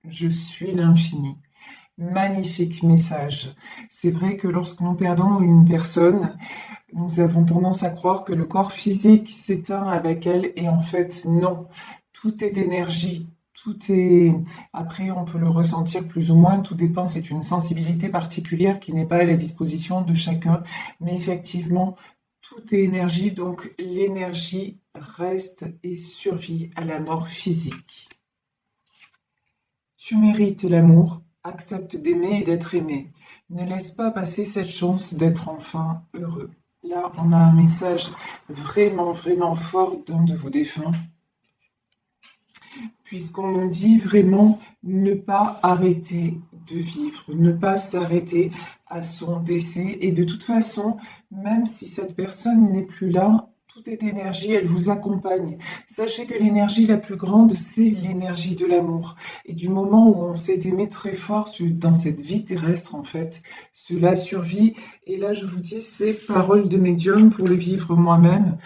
je suis l'infini. Magnifique message. C'est vrai que lorsque nous perdons une personne, nous avons tendance à croire que le corps physique s'éteint avec elle et en fait non. Tout est énergie. Tout est... Après, on peut le ressentir plus ou moins, tout dépend, c'est une sensibilité particulière qui n'est pas à la disposition de chacun. Mais effectivement, tout est énergie, donc l'énergie reste et survit à la mort physique. Tu mérites l'amour, accepte d'aimer et d'être aimé. Ne laisse pas passer cette chance d'être enfin heureux. Là, on a un message vraiment, vraiment fort d'un de vos défunts, puisqu'on nous dit vraiment ne pas arrêter de vivre, ne pas s'arrêter à son décès. Et de toute façon, même si cette personne n'est plus là, tout est énergie, elle vous accompagne. Sachez que l'énergie la plus grande, c'est l'énergie de l'amour. Et du moment où on s'est aimé très fort dans cette vie terrestre, en fait, cela survit. Et là, je vous dis, c'est parole de médium pour le vivre moi-même.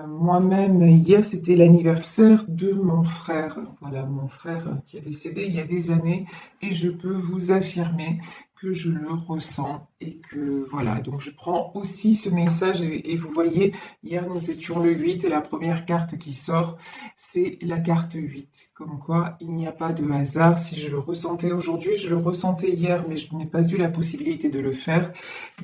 Moi-même, hier, c'était l'anniversaire de mon frère. Voilà, mon frère qui est décédé il y a des années. Et je peux vous affirmer que je le ressens et que voilà, donc je prends aussi ce message et vous voyez, hier nous étions le 8 et la première carte qui sort, c'est la carte 8. Comme quoi, il n'y a pas de hasard. Si je le ressentais aujourd'hui, je le ressentais hier, mais je n'ai pas eu la possibilité de le faire.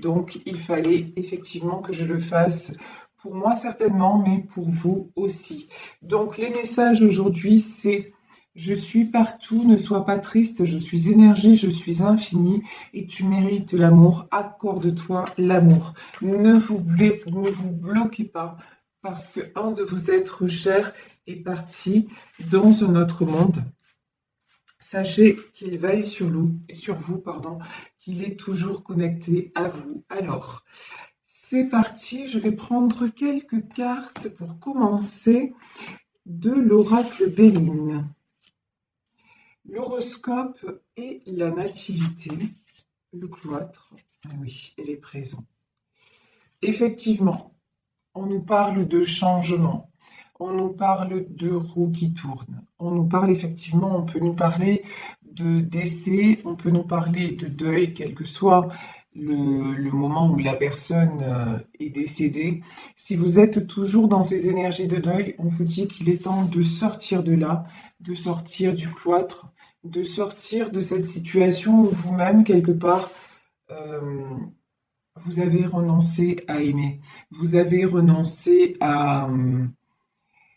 Donc, il fallait effectivement que je le fasse. Pour moi certainement, mais pour vous aussi. Donc les messages aujourd'hui, c'est je suis partout, ne sois pas triste, je suis énergie, je suis infini et tu mérites l'amour. Accorde-toi l'amour. Ne vous bloquez pas parce que un de vos êtres chers est parti dans un autre monde. Sachez qu'il veille sur vous, pardon, qu'il est toujours connecté à vous. Alors, c'est parti, je vais prendre quelques cartes pour commencer de l'oracle Béline. L'horoscope et la nativité, le cloître, ah oui, elle est présente. Effectivement, on nous parle de changement, on nous parle de roues qui tournent, on nous parle effectivement, on peut nous parler de décès, on peut nous parler de deuil, quel que soit le moment où la personne est décédée. Si vous êtes toujours dans ces énergies de deuil, on vous dit qu'il est temps de sortir de là, de sortir du cloître, de sortir de cette situation où vous-même, quelque part, euh, vous avez renoncé à aimer. Vous avez renoncé à...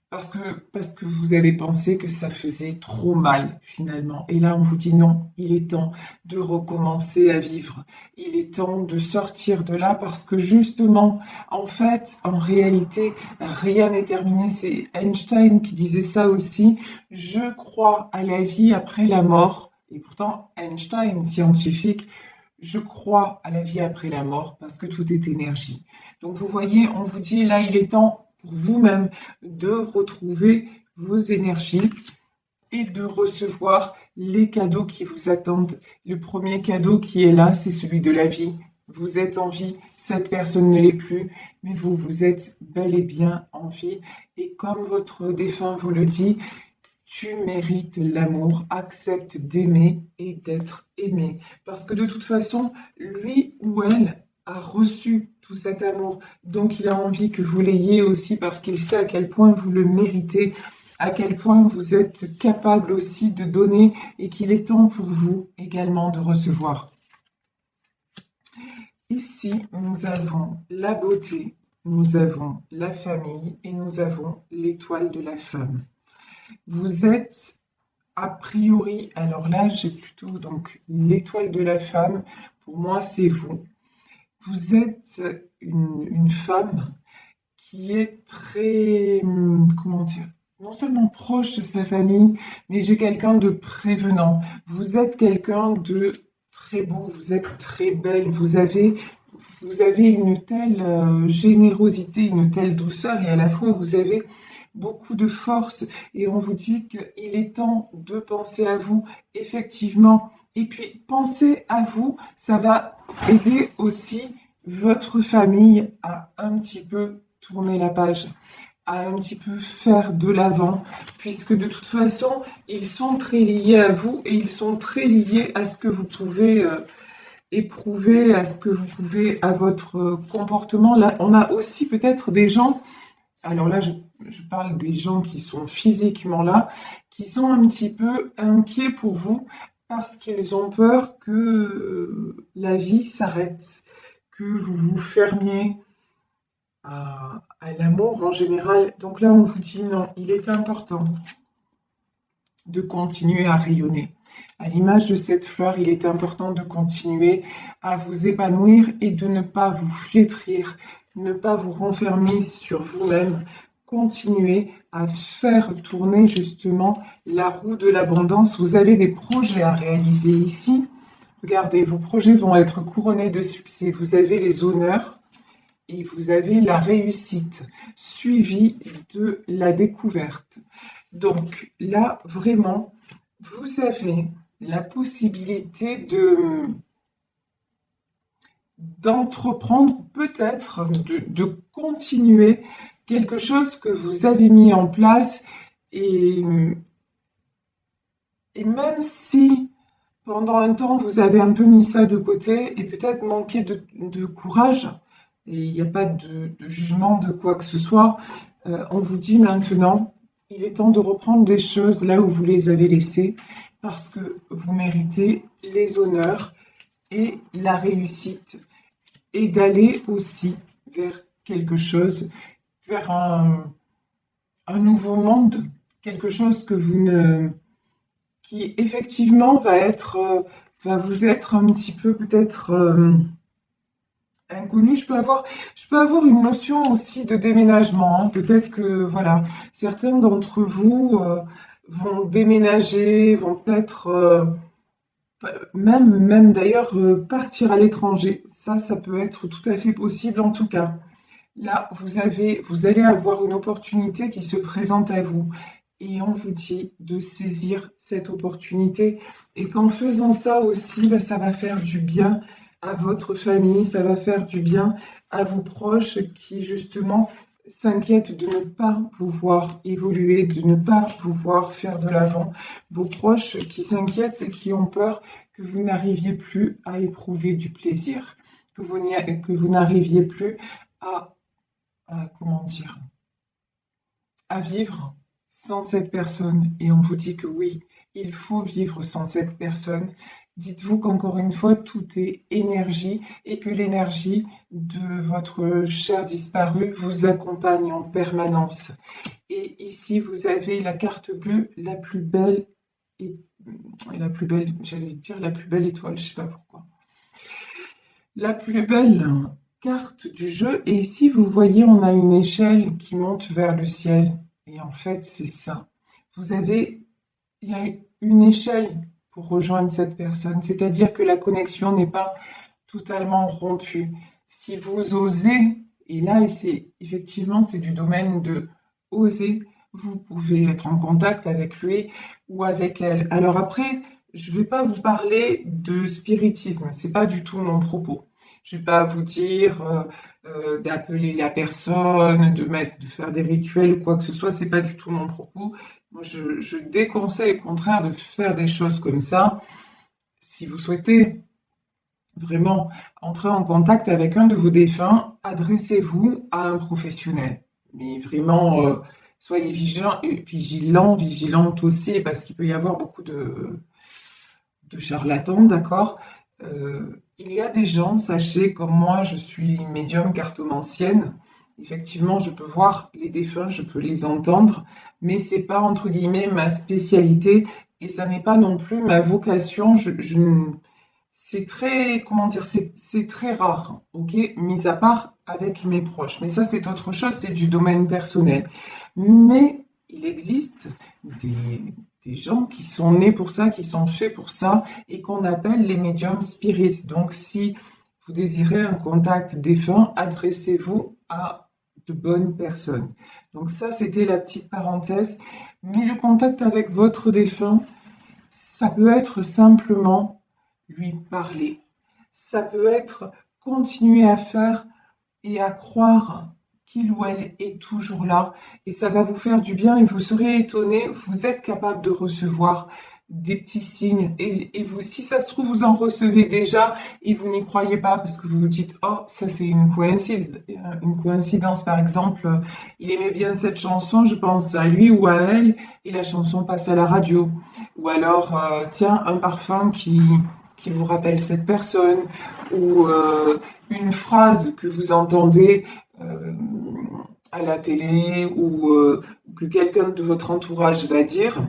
parce que vous avez pensé que ça faisait trop mal, finalement. Et là, on vous dit non, il est temps de recommencer à vivre. Il est temps de sortir de là parce que justement, en fait, en réalité, rien n'est terminé. C'est Einstein qui disait ça aussi. Je crois à la vie après la mort. Et pourtant, Einstein, scientifique, je crois à la vie après la mort parce que tout est énergie. Donc vous voyez, on vous dit là, il est temps pour vous-même de retrouver vos énergies et de recevoir les cadeaux qui vous attendent. Le premier cadeau qui est là, c'est celui de la vie. Vous êtes en vie, cette personne ne l'est plus, mais vous, vous êtes bel et bien en vie. Et comme votre défunt vous le dit, tu mérites l'amour, accepte d'aimer et d'être aimé. Parce que de toute façon, lui ou elle a reçu tout cet amour. Donc il a envie que vous l'ayez aussi parce qu'il sait à quel point vous le méritez, à quel point vous êtes capable aussi de donner et qu'il est temps pour vous également de recevoir. Ici, nous avons la beauté, nous avons la famille et nous avons l'étoile de la femme. Vous êtes a priori, alors là j'ai plutôt donc l'étoile de la femme, pour moi c'est vous. Vous êtes une femme qui est très, comment dire, non seulement proche de sa famille, mais j'ai quelqu'un de prévenant. Vous êtes quelqu'un de très beau, vous êtes très belle, vous avez une telle générosité, une telle douceur, et à la fois vous avez beaucoup de force, et on vous dit qu'il est temps de penser à vous, effectivement. Et puis, penser à vous, ça va aider aussi votre famille à un petit peu tourner la page. à un petit peu faire de l'avant, puisque de toute façon, ils sont très liés à vous et ils sont très liés à ce que vous pouvez éprouver, à ce que vous pouvez, à votre comportement. Là, on a aussi peut-être des gens, alors là, je parle des gens qui sont physiquement là, qui sont un petit peu inquiets pour vous parce qu'ils ont peur que la vie s'arrête, que vous vous fermiez à l'amour en général. Donc là, on vous dit non, il est important de continuer à rayonner. À l'image de cette fleur, il est important de continuer à vous épanouir et de ne pas vous flétrir, ne pas vous renfermer sur vous-même. Continuez à faire tourner justement la roue de l'abondance. Vous avez des projets à réaliser ici. Regardez, vos projets vont être couronnés de succès. Vous avez les honneurs et vous avez la réussite, suivie de la découverte. Donc là, vraiment, vous avez la possibilité d'entreprendre, peut-être de continuer quelque chose que vous avez mis en place et, et même si pendant un temps vous avez un peu mis ça de côté et peut-être manqué de courage, et il n'y a pas de jugement de quoi que ce soit, on vous dit maintenant, il est temps de reprendre les choses là où vous les avez laissées parce que vous méritez les honneurs et la réussite et d'aller aussi vers quelque chose, vers un nouveau monde, quelque chose que vous ne, qui effectivement va vous être un petit peu peut-être inconnu. Je peux avoir une notion aussi de déménagement, hein. Peut-être que voilà, certains d'entre vous vont déménager, vont peut-être même d'ailleurs partir à l'étranger. Ça peut être tout à fait possible en tout cas. Là, vous allez avoir une opportunité qui se présente à vous et on vous dit de saisir cette opportunité et qu'en faisant ça aussi, bah, ça va faire du bien à votre famille, ça va faire du bien à vos proches qui justement s'inquiètent de ne pas pouvoir évoluer, de ne pas pouvoir faire de l'avant. Vos proches qui s'inquiètent et qui ont peur que vous n'arriviez plus à éprouver du plaisir, que vous n'arriviez plus à comment dire, à vivre sans cette personne. Et on vous dit que oui, il faut vivre sans cette personne. Dites-vous qu'encore une fois, tout est énergie et que l'énergie de votre cher disparu vous accompagne en permanence. Et ici, vous avez la carte bleue la plus belle et la plus belle, j'allais dire la plus belle étoile, je sais pas pourquoi. La plus belle carte du jeu. Et ici, vous voyez, on a une échelle qui monte vers le ciel. Et en fait, c'est ça. Il y a une échelle pour rejoindre cette personne. C'est-à-dire que la connexion n'est pas totalement rompue. Si vous osez, et là, effectivement, c'est du domaine de oser, vous pouvez être en contact avec lui ou avec elle. Alors après, je ne vais pas vous parler de spiritisme, c'est pas du tout mon propos. Je ne vais pas vous dire d'appeler la personne, de faire des rituels ou quoi que ce soit, c'est pas du tout mon propos. Moi, je déconseille au contraire de faire des choses comme ça. Si vous souhaitez vraiment entrer en contact avec un de vos défunts, adressez-vous à un professionnel. Mais vraiment, soyez vigilantes aussi, parce qu'il peut y avoir beaucoup de charlatans, d'accord? Il y a des gens, sachez, comme moi, je suis médium cartomancienne. Effectivement, je peux voir les défunts, je peux les entendre, mais c'est pas entre guillemets ma spécialité et ça n'est pas non plus ma vocation. C'est très, comment dire, c'est très rare, ok? Mis à part avec mes proches. Mais ça, c'est autre chose, c'est du domaine personnel. Mais il existe des gens qui sont nés pour ça, qui sont faits pour ça, et qu'on appelle les médiums spirites. Donc, si vous désirez un contact défunt, adressez-vous à de bonnes personnes. Donc ça, c'était la petite parenthèse. Mais le contact avec votre défunt, ça peut être simplement lui parler. Ça peut être continuer à faire et à croire qu'il ou elle est toujours là et ça va vous faire du bien et vous serez étonné, vous êtes capable de recevoir des petits signes et vous, si ça se trouve, vous en recevez déjà et vous n'y croyez pas parce que vous vous dites, oh, ça c'est une coïncidence par exemple, il aimait bien cette chanson, je pense à lui ou à elle et la chanson passe à la radio. Ou alors, tiens, un parfum qui vous rappelle cette personne ou une phrase que vous entendez euh, à la télé ou que quelqu'un de votre entourage va dire.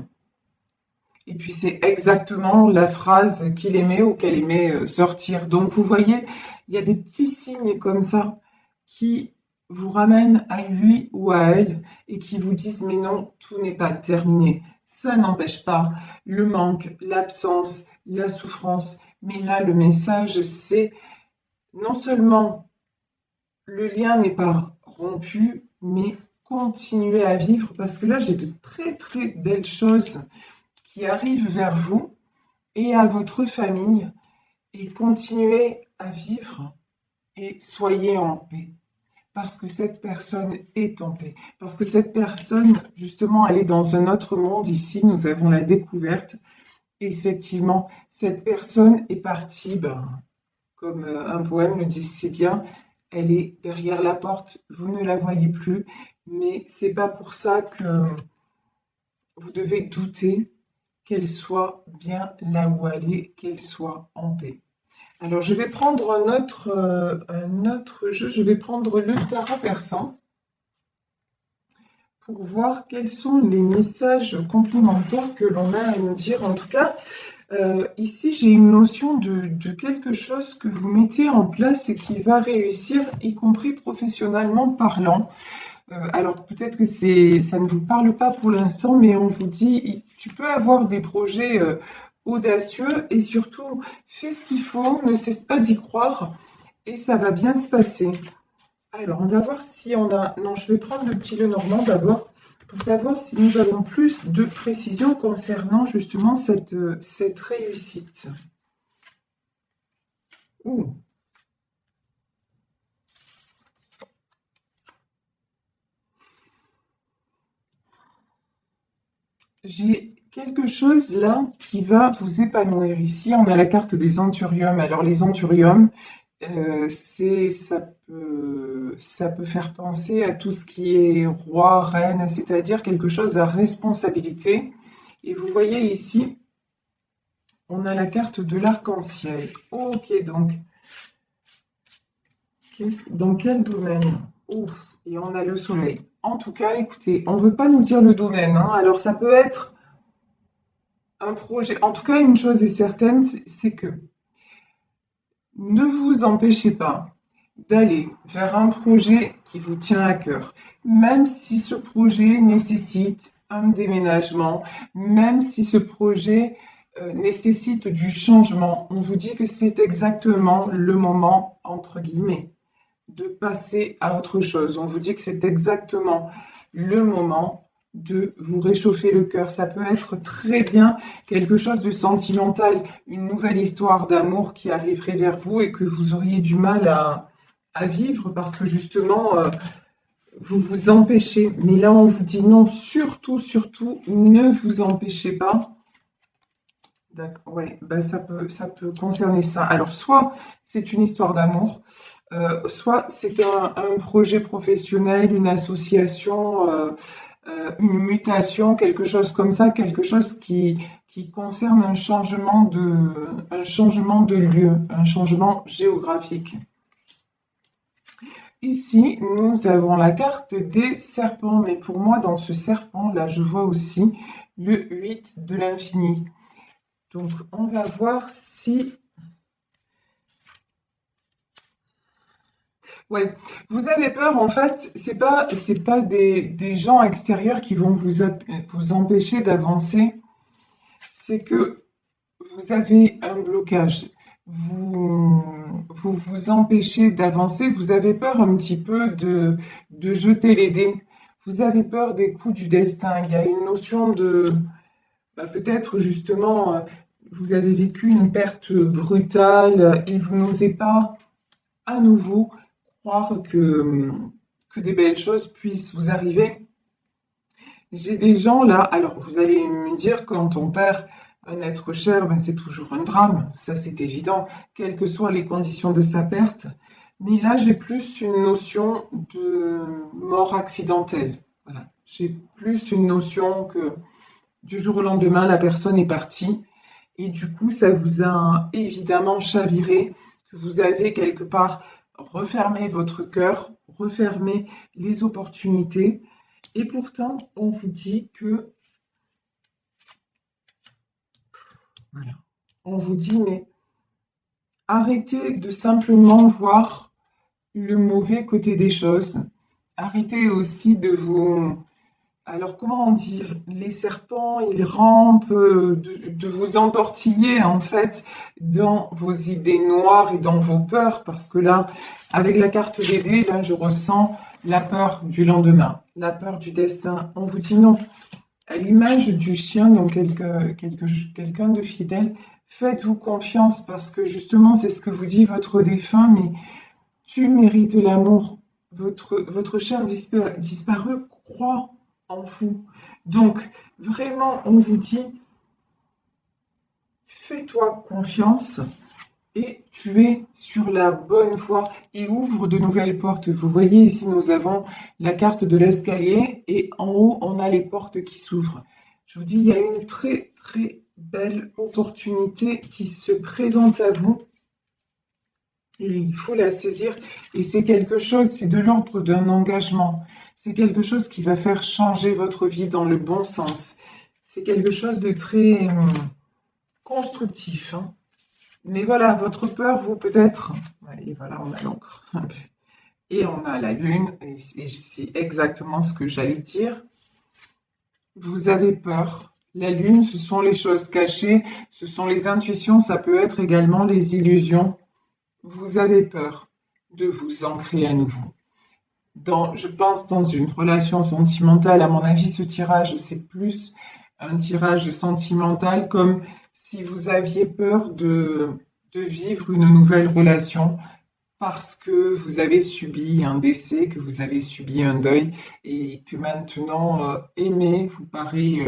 Et puis c'est exactement la phrase qu'il aimait ou qu'elle aimait sortir. Donc vous voyez, il y a des petits signes comme ça qui vous ramènent à lui ou à elle et qui vous disent mais non, tout n'est pas terminé. Ça n'empêche pas le manque, l'absence, la souffrance. Mais là, le message, c'est non seulement le lien n'est pas rompu, mais continuez à vivre parce que là, j'ai de très très belles choses qui arrivent vers vous et à votre famille et continuez à vivre et soyez en paix. Parce que cette personne est en paix. Parce que cette personne, justement, elle est dans un autre monde ici. Nous avons la découverte. Effectivement, cette personne est partie, comme un poème le dit si bien, elle est derrière la porte. Vous ne la voyez plus. Mais c'est pas pour ça que vous devez douter qu'elle soit bien là où elle est, qu'elle soit en paix. Alors, je vais prendre un autre jeu. Je vais prendre le tarot persan pour voir quels sont les messages complémentaires que l'on a à nous dire. En tout cas, ici, j'ai une notion de quelque chose que vous mettez en place et qui va réussir, y compris professionnellement parlant. Alors peut-être que ça ne vous parle pas pour l'instant, mais on vous dit, tu peux avoir des projets audacieux et surtout, fais ce qu'il faut, ne cesse pas d'y croire et ça va bien se passer. Alors, on va voir si on a... Non, je vais prendre le petit Lenormand d'abord pour savoir si nous avons plus de précision concernant justement cette réussite. Ouh. J'ai quelque chose là qui va vous épanouir. Ici, on a la carte des anthuriums. Alors, les anthuriums, ça peut faire penser à tout ce qui est roi, reine, c'est-à-dire quelque chose à responsabilité. Et vous voyez ici, on a la carte de l'arc-en-ciel. Ok, donc, dans quel domaine? Ouf, et on a le soleil. En tout cas, écoutez, on ne veut pas nous dire le domaine, hein. Alors, ça peut être un projet. En tout cas, une chose est certaine, c'est que ne vous empêchez pas d'aller vers un projet qui vous tient à cœur, même si ce projet nécessite un déménagement, même si ce projet nécessite du changement. On vous dit que c'est exactement le moment, entre guillemets, de passer à autre chose. On vous dit que c'est exactement le moment de vous réchauffer le cœur. Ça peut être très bien quelque chose de sentimental, une nouvelle histoire d'amour qui arriverait vers vous et que vous auriez du mal à vivre parce que justement, vous vous empêchez. Mais là, on vous dit non, surtout, surtout, ne vous empêchez pas. D'accord, ouais, ben ça peut concerner ça. Alors, soit c'est une histoire d'amour, soit c'est un projet professionnel, une association, une mutation, quelque chose comme ça, quelque chose qui concerne un changement de lieu, un changement géographique. Ici, nous avons la carte des serpents, mais pour moi, dans ce serpent-là, je vois aussi le 8 de l'infini. Donc, on va voir si... Ouais, vous avez peur, en fait, c'est pas des gens extérieurs qui vont vous empêcher d'avancer, c'est que vous avez un blocage. Vous empêchez d'avancer, vous avez peur un petit peu de jeter les dés. Vous avez peur des coups du destin. Il y a une notion de, peut-être justement, vous avez vécu une perte brutale et vous n'osez pas à nouveau croire que que des belles choses puissent vous arriver. J'ai des gens là, alors vous allez me dire, quand on perd un être cher, ben c'est toujours un drame, ça c'est évident, quelles que soient les conditions de sa perte. Mais là, j'ai plus une notion de mort accidentelle. Voilà. J'ai plus une notion que du jour au lendemain, la personne est partie. Et du coup, ça vous a évidemment chaviré, que vous avez quelque part refermé votre cœur, refermé les opportunités. Et pourtant, on vous dit que, voilà, on vous dit, mais arrêtez de simplement voir le mauvais côté des choses. Arrêtez aussi de vous... Alors, comment dire? Les serpents, ils rampent, de vous entortiller, en fait, dans vos idées noires et dans vos peurs, parce que là, avec la carte des dés, là, je ressens la peur du lendemain, la peur du destin. On vous dit non. À l'image du chien, donc quelqu'un de fidèle, faites-vous confiance, parce que justement, c'est ce que vous dit votre défunt, mais tu mérites l'amour. Votre cher disparu croit en vous. Donc, vraiment, on vous dit, fais-toi confiance et tu es sur la bonne voie et ouvre de nouvelles portes. Vous voyez ici, nous avons la carte de l'escalier et en haut, on a les portes qui s'ouvrent. Je vous dis, il y a une très, très belle opportunité qui se présente à vous. Et il faut la saisir et c'est quelque chose, c'est de l'ordre d'un engagement. C'est quelque chose qui va faire changer votre vie dans le bon sens. C'est quelque chose de très constructif, hein. Mais voilà, votre peur, vous peut-être... Et voilà, on a l'encre. Et on a la lune, et c'est exactement ce que j'allais dire. Vous avez peur. La lune, ce sont les choses cachées, ce sont les intuitions, ça peut être également les illusions. Vous avez peur de vous ancrer à nouveau. Je pense dans une relation sentimentale, à mon avis, ce tirage, c'est plus un tirage sentimental, comme si vous aviez peur de vivre une nouvelle relation parce que vous avez subi un décès, que vous avez subi un deuil et que maintenant aimer vous paraît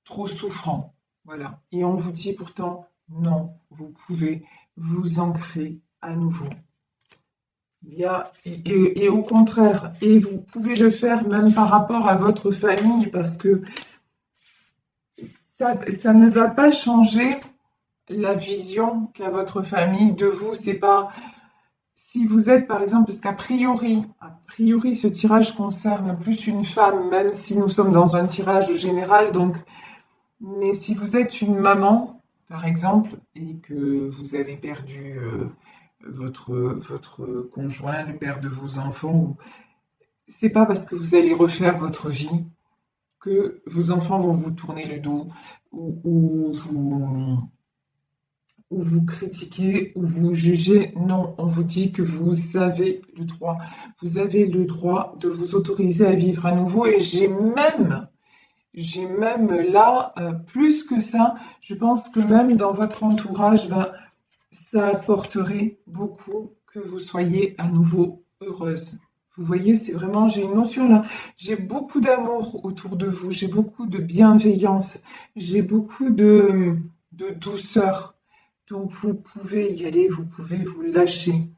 trop souffrant. Voilà. Et on vous dit pourtant non, vous pouvez vous ancrer à nouveau. Et au contraire, et vous pouvez le faire même par rapport à votre famille, parce que ça ne va pas changer la vision qu'a votre famille de vous. C'est pas si vous êtes par exemple, parce a priori, ce tirage concerne plus une femme, même si nous sommes dans un tirage général. Donc, mais si vous êtes une maman, par exemple, et que vous avez perdu votre conjoint, le père de vos enfants, c'est pas parce que vous allez refaire votre vie que vos enfants vont vous tourner le dos ou vous critiquer ou vous juger. Non, on vous dit que vous avez le droit. Vous avez le droit de vous autoriser à vivre à nouveau. Et j'ai même là, plus que ça, je pense que même dans votre entourage, ça apporterait beaucoup que vous soyez à nouveau heureuse. Vous voyez, c'est vraiment, j'ai une notion là, j'ai beaucoup d'amour autour de vous, j'ai beaucoup de bienveillance, j'ai beaucoup de douceur. Donc vous pouvez y aller, vous pouvez vous lâcher.